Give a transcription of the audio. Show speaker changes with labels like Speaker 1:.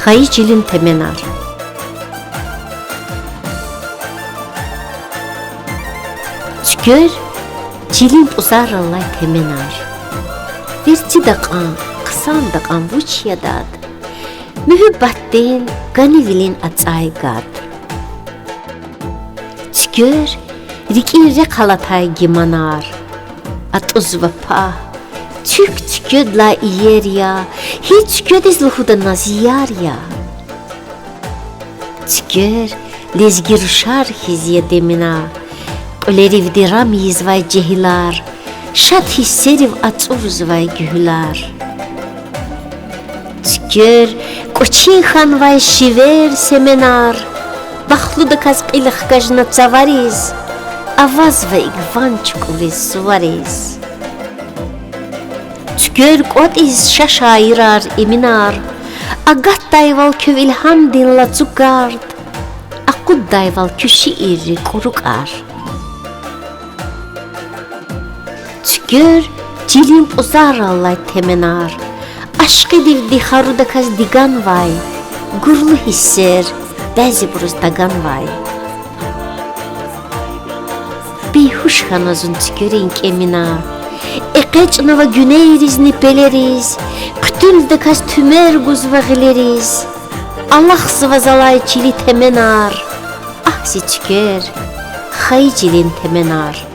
Speaker 1: hayıcilin temenar. Çükür, cilin uzarallay temenar. Verçi daqan, qısan daqan vuçyadad. Mühübbattin, ganivilin atsaygad. Çükür, rikirre kalatay gimanar. At uzvapa, çük la iyer ya, hiç ködez luhuda naziyar ya. Çükür, lezgiruşar hizye demina. Quleriv diram yizvay cehilar, şat hisseriv atsuruzvay gühülar. Çükür, qoçin xan vay şiver semenar, baxlu da kaz qilıq gajnat zavariz, avaz ve igvan çukuriz suvariz. Çükür qot iz şaşayırar eminar, agat dayval köv ilham dinla çukard, aqud dayval küşi iri kurukar. Çükür, cilim uzarallay temenar, aşkı divdi haruda kaz digan vay, gurlu hisser, bəzi buruz dagan vay. Bihuş hanozun çükürink emina, eqeç nava güneyriz nipeleriz, kütül de kaz tümer guzva gileriz, Allah sıvazalay çili temenar, ah si çükür, haycilin temenar.